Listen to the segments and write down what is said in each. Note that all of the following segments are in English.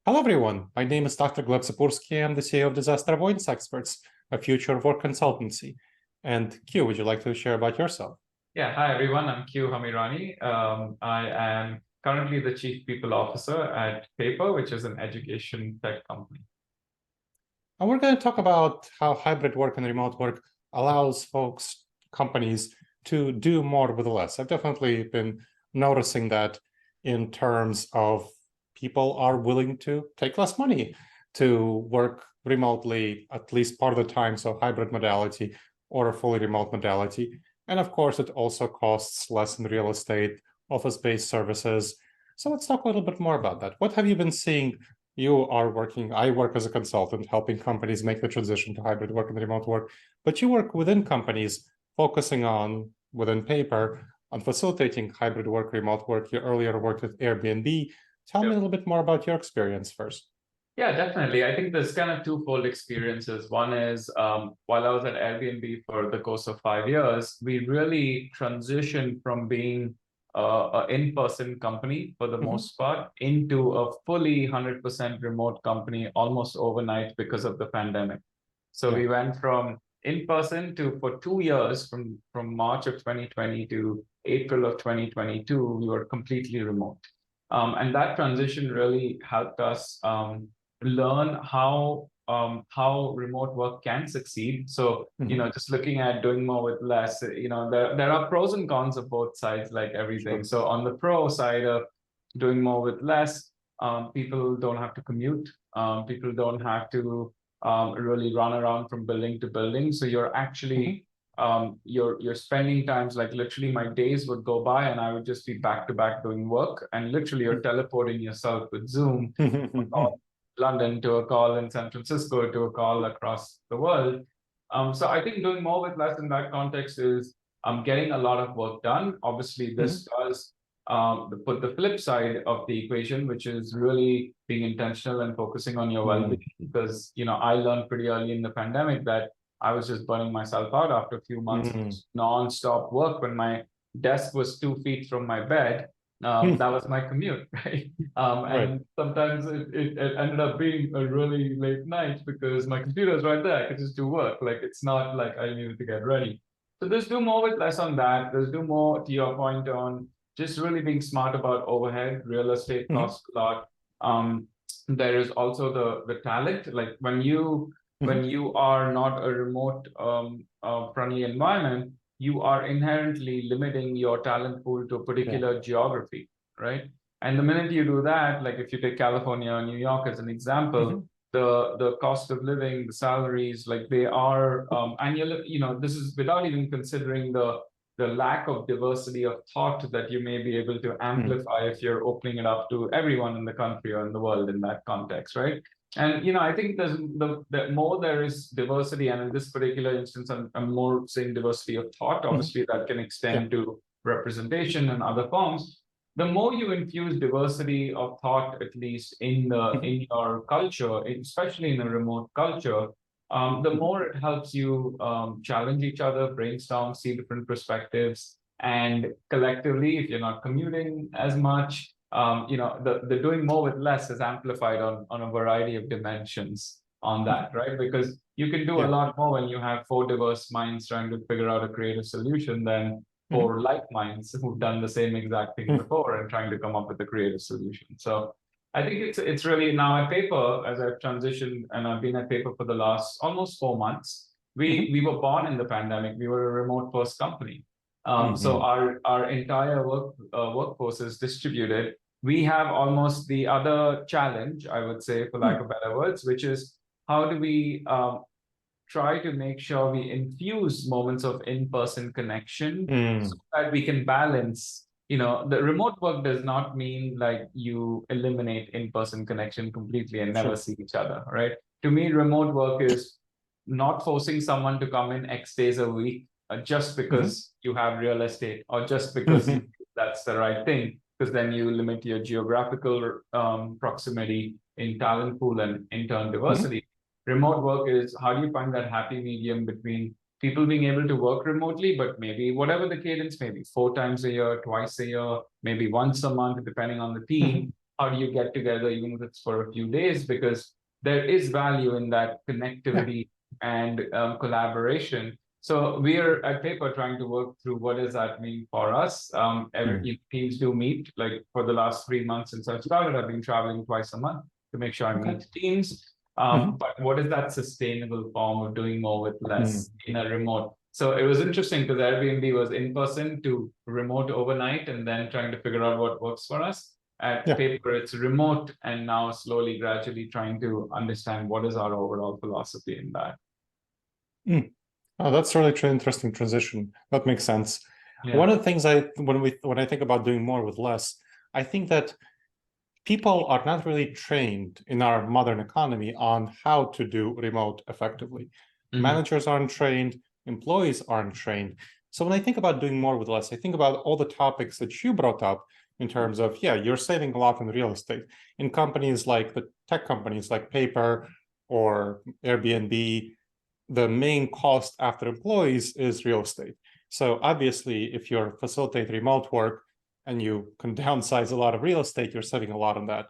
Hello, everyone. My name is Dr. Gleb Tsipursky. I'm the CEO of Disaster Avoidance Experts, a future of work consultancy. And Q, would you like to share about yourself? Yeah, hi everyone. I'm Q Hamirani. I am currently the Chief People Officer at Paper, which is an education tech company. And we're going to talk about how hybrid work and remote work allows companies to do more with less. I've definitely been noticing that in terms of people are willing to take less money to work remotely at least part of the time, so hybrid modality or a fully remote modality. And of course, it also costs less in real estate, office-based services. So let's talk a little bit more about that. What have you been seeing? I work as a consultant, helping companies make the transition to hybrid work and remote work, but you work within companies focusing on, within Paper, on facilitating hybrid work, remote work. You earlier worked with Airbnb. Tell me a little bit more about your experience first. Yeah, definitely. I think there's kind of twofold experiences. One is while I was at Airbnb for the course of 5 years, we really transitioned from being an in-person company for the most part into a fully 100% remote company almost overnight because of the pandemic. So we went from in-person to, for 2 years, from March of 2020 to April of 2022, we were completely remote. And that transition really helped us learn how remote work can succeed. So, just looking at doing more with less, there are pros and cons of both sides, like everything. Sure. So on the pro side of doing more with less, people don't have to commute. People don't have to really run around from building to building. So you're actually you're spending times, like literally my days would go by and I would just be back to back doing work, and literally you're teleporting yourself with Zoom London to a call in San Francisco to a call across the world. So I think doing more with less in that context is getting a lot of work done. Obviously, this does put the flip side of the equation, which is really being intentional and focusing on your well-being. Because I learned pretty early in the pandemic that I was just burning myself out after a few months of non-stop work when my desk was 2 feet from my bed. That was my commute, right? And sometimes it ended up being a really late night because my computer's right there. I could just do work. Like, it's not like I needed to get ready. So there's do more with less on that. There's do more, to your point, on just really being smart about overhead. Real estate costs a lot. There is also the talent. Like when you are not a remote friendly environment, you are inherently limiting your talent pool to a particular geography, right? And the minute you do that, like if you take California or New York as an example, the cost of living, the salaries, like they are, and this is without even considering the lack of diversity of thought that you may be able to amplify if you're opening it up to everyone in the country or in the world in that context, right? And I think the more there is diversity, and in this particular instance, I'm more saying diversity of thought. Obviously, that can extend to representation and other forms. The more you infuse diversity of thought, at least in your culture, especially in a remote culture, the more it helps you challenge each other, brainstorm, see different perspectives, and collectively, if you're not commuting as much, the doing more with less is amplified on a variety of dimensions on that, right? Because you can do a lot more when you have 4 diverse minds trying to figure out a creative solution than 4 like minds who've done the same exact thing before and trying to come up with a creative solution. So I think it's really now at Paper, as I've transitioned and I've been at Paper for the last almost 4 months. We were born in the pandemic. We were a remote first company. So our entire workforce is distributed. We have almost the other challenge, I would say, for lack of better words, which is how do we try to make sure we infuse moments of in-person connection so that we can balance. The remote work does not mean like you eliminate in-person connection completely and never see each other, right? To me, remote work is not forcing someone to come in X days a week just because you have real estate or just because that's the right thing, because then you limit your geographical proximity in talent pool and in turn diversity. Remote work is how do you find that happy medium between people being able to work remotely, but maybe whatever the cadence, maybe 4 times a year, twice a year, maybe once a month, depending on the team, how do you get together, even if it's for a few days, because there is value in that connectivity and collaboration. So we're at Paper trying to work through what does that mean for us. Teams do meet. Like for the last 3 months since I started, I've been traveling twice a month to make sure I meet teams. But what is that sustainable form of doing more with less in a remote? So it was interesting because Airbnb was in person to remote overnight and then trying to figure out what works for us. At Paper, it's remote and now slowly, gradually trying to understand what is our overall philosophy in that. Oh, that's really interesting transition. That makes sense. One of the things when I think about doing more with less, I think that people are not really trained in our modern economy on how to do remote effectively. Managers aren't trained, employees aren't trained. So when I think about doing more with less, I think about all the topics that you brought up in terms of, you're saving a lot in real estate. In companies like the tech companies like Paper or Airbnb, the main cost after employees is real estate. So obviously, if you're facilitate remote work and you can downsize a lot of real estate, you're saving a lot on that.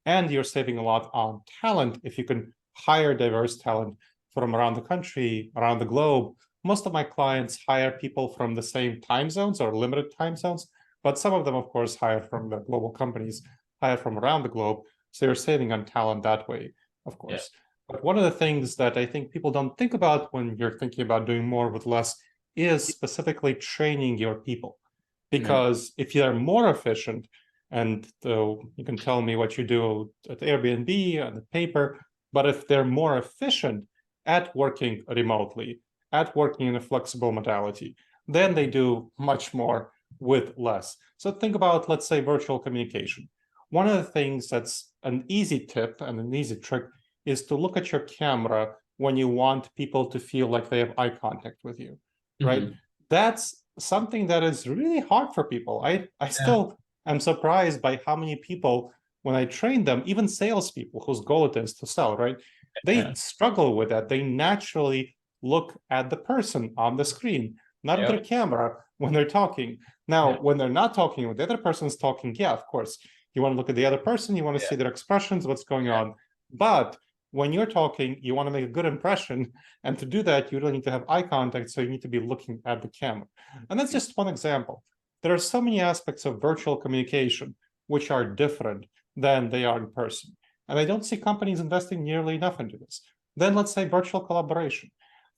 And you're saving a lot on talent if you can hire diverse talent from around the country, around the globe. Most of my clients hire people from the same time zones or limited time zones, but some of them, of course, hire from the global companies, hire from around the globe. So you're saving on talent that way, of course. But one of the things that I think people don't think about when you're thinking about doing more with less is specifically training your people. Because if you're more efficient, and you can tell me what you do at Airbnb and at Paper, but if they're more efficient at working remotely, at working in a flexible modality, then they do much more with less. So think about, let's say, virtual communication. One of the things that's an easy tip and an easy trick is to look at your camera when you want people to feel like they have eye contact with you, right? That's something that is really hard for people. I still am surprised by how many people, when I train them, even salespeople whose goal it is to sell, right? They struggle with that. They naturally look at the person on the screen, not at their camera when they're talking. Now, when they're not talking, when the other person's talking, of course, you want to look at the other person, you want to see their expressions, what's going on. But when you're talking, you want to make a good impression. And to do that, you really need to have eye contact. So you need to be looking at the camera. And that's just one example. There are so many aspects of virtual communication which are different than they are in person. And I don't see companies investing nearly enough into this. Then let's say virtual collaboration.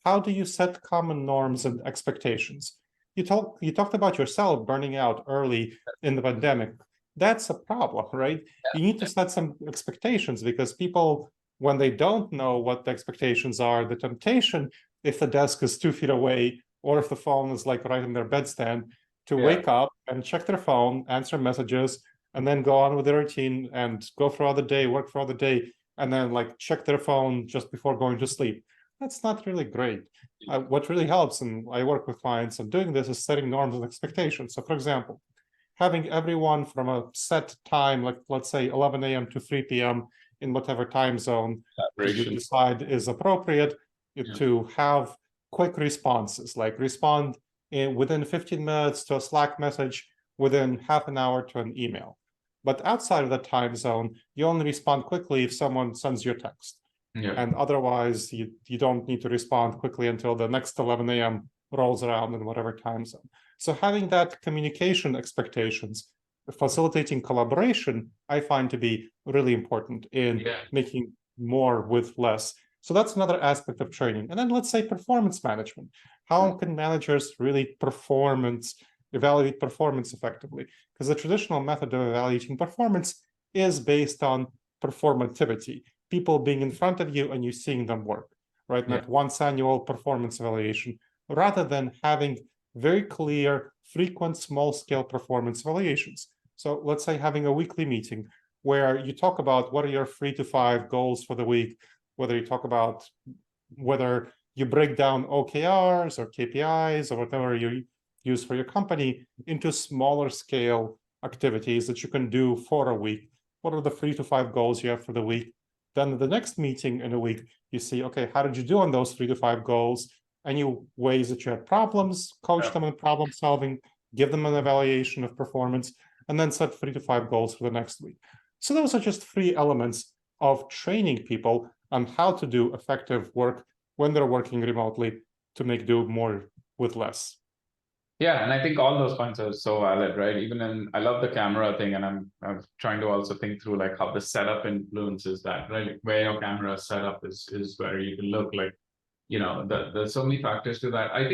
How do you set common norms and expectations? You talked about yourself burning out early in the pandemic. That's a problem, right? You need to set some expectations because people, when they don't know what the expectations are, the temptation, if the desk is 2 feet away, or if the phone is like right in their bedstand, to wake up and check their phone, answer messages, and then go on with their routine and go throughout the day, work throughout the day, and then like check their phone just before going to sleep. That's not really great. What really helps, and I work with clients on doing this, is setting norms and expectations. So for example, having everyone from a set time, like let's say 11 a.m. to 3 p.m. in whatever time zone you decide is appropriate, to have quick responses, like respond within 15 minutes to a Slack message, within half an hour to an email. But outside of that time zone, you only respond quickly if someone sends you a text. And otherwise, you don't need to respond quickly until the next 11 a.m. rolls around in whatever time zone. So having that communication expectations, facilitating collaboration, I find to be really important in making more with less. So that's another aspect of training. And then let's say performance management. How can managers really evaluate performance effectively? Because the traditional method of evaluating performance is based on performativity, people being in front of you and you seeing them work, right? Not once annual performance evaluation, rather than having very clear, frequent, small-scale performance evaluations. So let's say having a weekly meeting where you talk about what are your 3 to 5 goals for the week, whether you talk about whether you break down OKRs or KPIs or whatever you use for your company into smaller scale activities that you can do for a week. What are the 3 to 5 goals you have for the week? Then the next meeting in a week, you see, okay, how did you do on those 3 to 5 goals? Any ways that you had problems, coach them in problem solving, give them an evaluation of performance, and then set 3 to 5 goals for the next week. So those are just 3 elements of training people on how to do effective work when they're working remotely to make do more with less. Yeah, and I think all those points are so valid, right? I love the camera thing, and I'm trying to also think through like how the setup influences that, right? Like where your camera is set up is where you can look like, there's so many factors to that. I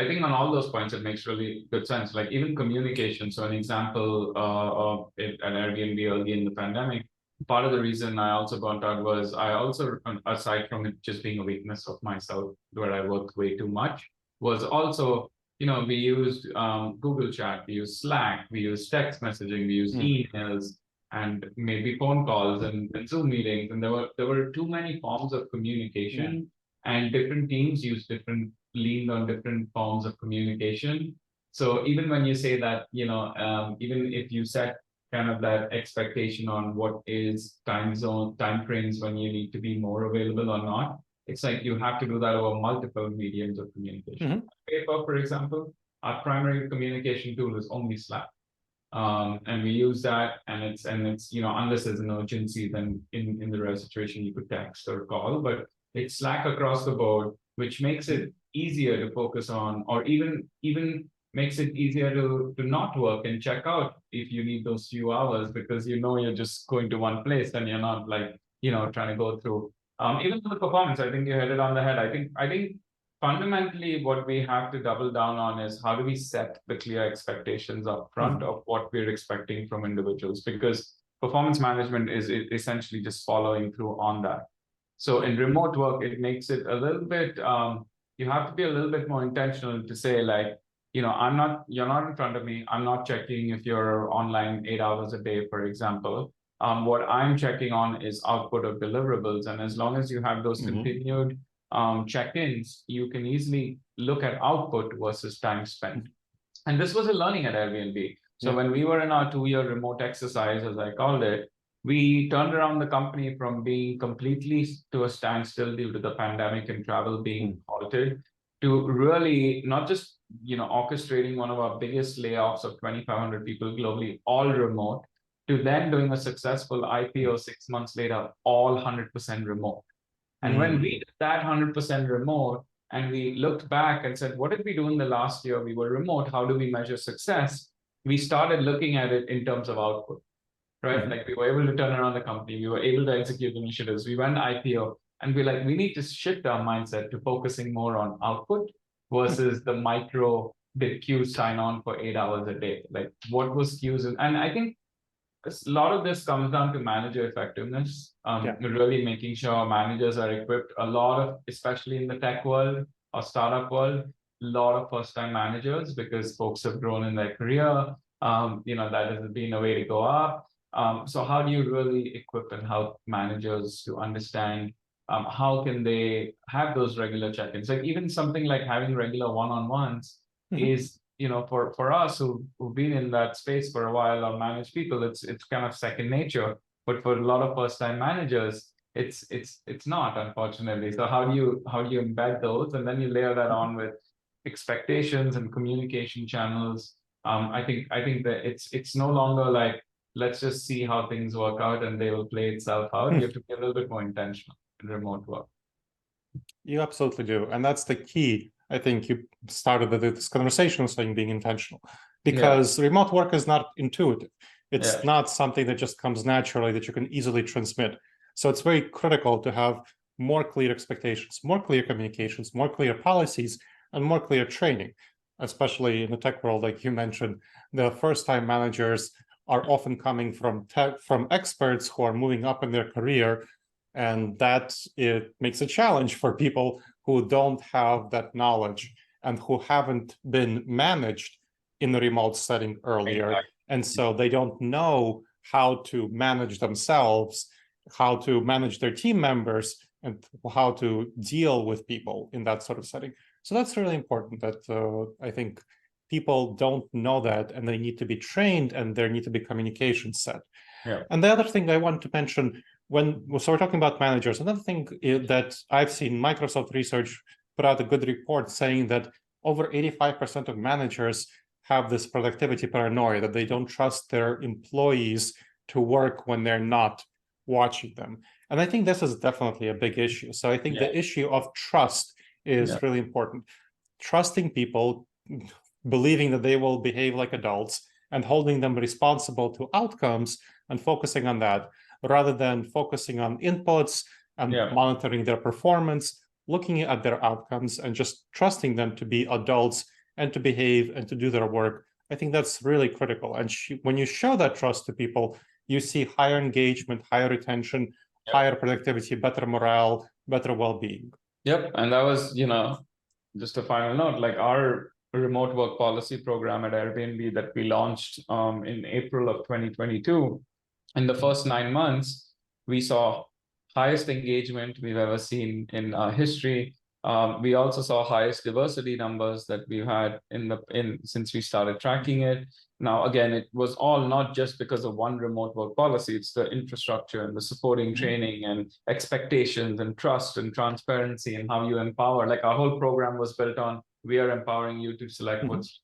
think on all those points it makes really good sense. Like even communication. So an example of it at Airbnb early in the pandemic, part of the reason I also burnt out was I also, aside from it just being a weakness of myself where I worked way too much, was also we used Google Chat, we used Slack, we used text messaging, we used emails, and maybe phone calls and Zoom meetings, and there were too many forms of communication, and different teams leaned on different forms of communication. So even when you say that, even if you set kind of that expectation on what is time frames when you need to be more available or not, it's like you have to do that over multiple mediums of communication. Paper, for example, our primary communication tool is only Slack. And we use that, and it's unless there's an urgency, then in the rare situation you could text or call, but it's Slack across the board, which makes it easier to focus on, or even makes it easier to not work and check out if you need those few hours, because you're just going to one place and you're not like trying to go through. Even for the performance, I think you hit it on the head. I think fundamentally what we have to double down on is how do we set the clear expectations up front of what we're expecting from individuals, because performance management is essentially just following through on that. So in remote work, it makes it a little bit, you have to be a little bit more intentional to say like, you're not in front of me. I'm not checking if you're online 8 hours a day, for example. What I'm checking on is output of deliverables. And as long as you have those continued check-ins, you can easily look at output versus time spent. And this was a learning at Airbnb. So when we were in our 2-year remote exercise, as I called it, we turned around the company from being completely to a standstill due to the pandemic and travel being halted, to really not just orchestrating one of our biggest layoffs of 2,500 people globally, all remote, to then doing a successful IPO 6 months later, all 100% remote. And when we did that 100% remote, and we looked back and said, what did we do in the last year? We were remote. How do we measure success? We started looking at it in terms of output, right? Like we were able to turn around the company. We were able to execute initiatives. We went IPO, and we're like, we need to shift our mindset to focusing more on output versus the micro, did Q sign on for 8 hours a day? Like what was Q's? And I think a lot of this comes down to manager effectiveness, really making sure managers are equipped. A lot of, especially in the tech world or startup world, a lot of first-time managers, because folks have grown in their career, that has been a way to go up. So how do you really equip and help managers to understand how can they have those regular check-ins? Like even something like having regular one-on-ones is, for us who've been in that space for a while or manage people, it's kind of second nature. But for a lot of first-time managers, it's not, unfortunately. So how do you embed those, and then you layer that on with expectations and communication channels? I think that it's no longer like, let's just see how things work out and they will play itself out. You have to be a little bit more intentional in remote work. You absolutely do. And that's the key. I think you started this conversation saying being intentional, because remote work is not intuitive. It's not something that just comes naturally that you can easily transmit. So it's very critical to have more clear expectations, more clear communications, more clear policies, and more clear training, especially in the tech world. Like you mentioned, the first-time managers are often coming from experts who are moving up in their career, and that it makes a challenge for people who don't have that knowledge and who haven't been managed in the remote setting earlier. Exactly. And so they don't know how to manage themselves, how to manage their team members, and how to deal with people in that sort of setting. So that's really important, that I think people don't know that, and they need to be trained, and there need to be communication set. And the other thing I want to mention, so we're talking about managers, another thing that I've seen, Microsoft research put out a good report saying that over 85% of managers have this productivity paranoia, that they don't trust their employees to work when they're not watching them. And I think this is definitely a big issue. So I think the issue of trust is really important. Trusting people, believing that they will behave like adults, and holding them responsible to outcomes and focusing on that rather than focusing on inputs and monitoring their performance, looking at their outcomes and just trusting them to be adults and to behave and to do their work. I think that's really critical. And when you show that trust to people, you see higher engagement, higher retention, higher productivity, better morale, better well-being. Yep. And that was, just a final note, like our remote work policy program at Airbnb that we launched in April of 2022. In the first 9 months, we saw highest engagement we've ever seen in our history. We also saw highest diversity numbers that we've had since we started tracking it. Now, again, it was all not just because of one remote work policy. It's the infrastructure and the supporting training and expectations and trust and transparency and how you empower. Like our whole program was built on, we are empowering you to select what's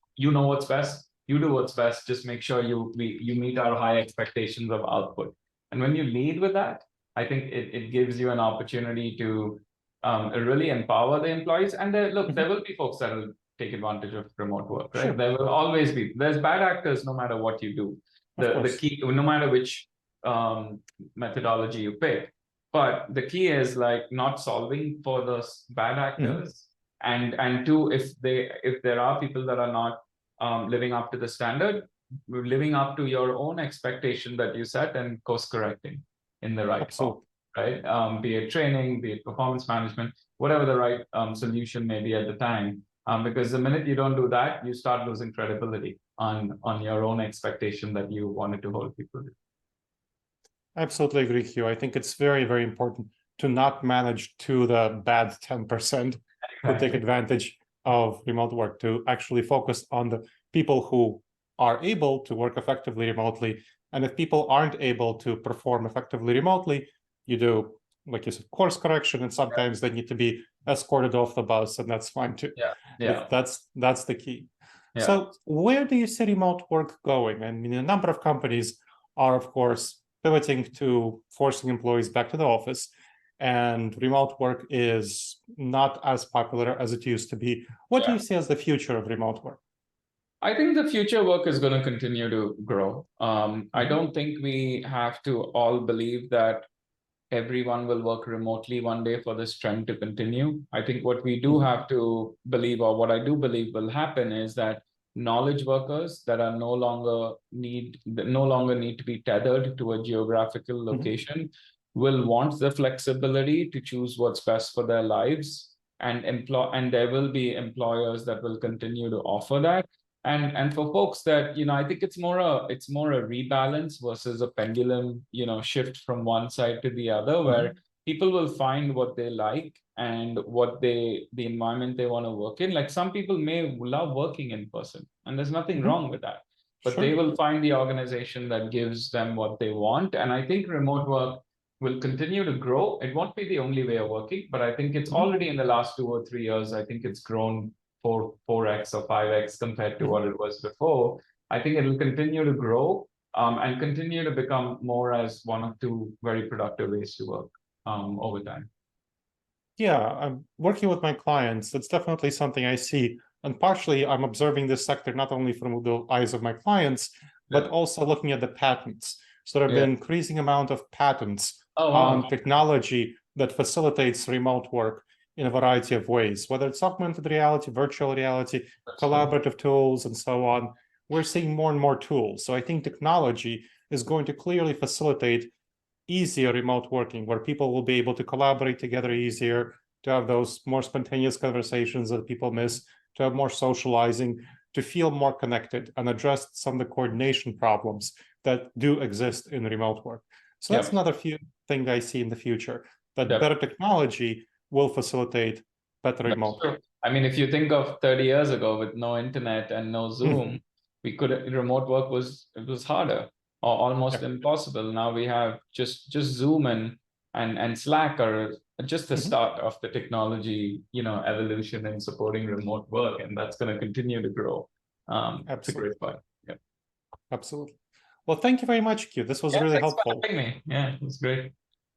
best. You do what's best. Just make sure you meet our high expectations of output. And when you lead with that, I think it gives you an opportunity to really empower the employees. And there will be folks that will take advantage of remote work, right? Sure. There will always be. There's bad actors no matter what you do. The key, no matter which methodology you pick. But the key is like not solving for those bad actors. And two, if there are people that are not living up to the standard, living up to your own expectation that you set and course correcting in the right form, right? Be it training, be it performance management, whatever the right solution may be at the time. Because the minute you don't do that, you start losing credibility on your own expectation that you wanted to hold people to. I absolutely agree, Q. I think it's very, very important to not manage to the bad 10% who take advantage of remote work, to actually focus on the people who are able to work effectively remotely. And if people aren't able to perform effectively remotely, you do, like you said, course correction, and sometimes they need to be escorted off the bus, and that's fine too. That's the key. So where do you see remote work going? I mean, a number of companies are, of course, pivoting to forcing employees back to the office, and remote work is not as popular as it used to be. What do you see as the future of remote work? I think the future work is going to continue to grow. I don't think we have to all believe that everyone will work remotely one day for this trend to continue. I think what we do have to believe, or what I do believe will happen, is that knowledge workers that are no longer need to be tethered to a geographical location will want the flexibility to choose what's best for their lives, and there will be employers that will continue to offer that. And for folks that, I think it's more a rebalance versus a pendulum, shift from one side to the other, where people will find what they like and what the environment they want to work in. Like some people may love working in person, and there's nothing wrong with that, but they will find the organization that gives them what they want. And I think remote work will continue to grow. It won't be the only way of working, but I think it's already in the last 2 or 3 years, I think it's grown 4x or 5x compared to what it was before. I think it will continue to grow and continue to become more as one or two very productive ways to work over time. Yeah, I'm working with my clients. That's definitely something I see. And partially, I'm observing this sector not only from the eyes of my clients, but also looking at the patents. So there have been increasing amount of patents on technology that facilitates remote work in a variety of ways, whether it's augmented reality, virtual reality, collaborative tools, and so on. We're seeing more and more tools. So I think technology is going to clearly facilitate easier remote working, where people will be able to collaborate together easier, to have those more spontaneous conversations that people miss, to have more socializing, to feel more connected and address some of the coordination problems that do exist in remote work. So that's another thing I see in the future, that better technology will facilitate better remote work. I mean, if you think of 30 years ago with no internet and no Zoom, remote work was harder or almost impossible. Now we have just Zoom and Slack are just the start of the technology, evolution and supporting remote work, and that's going to continue to grow. Absolutely. Yeah. Absolutely. Well, thank you very much, Q. This was Yeah, really thanks for helpful. having me. Yeah, it was great.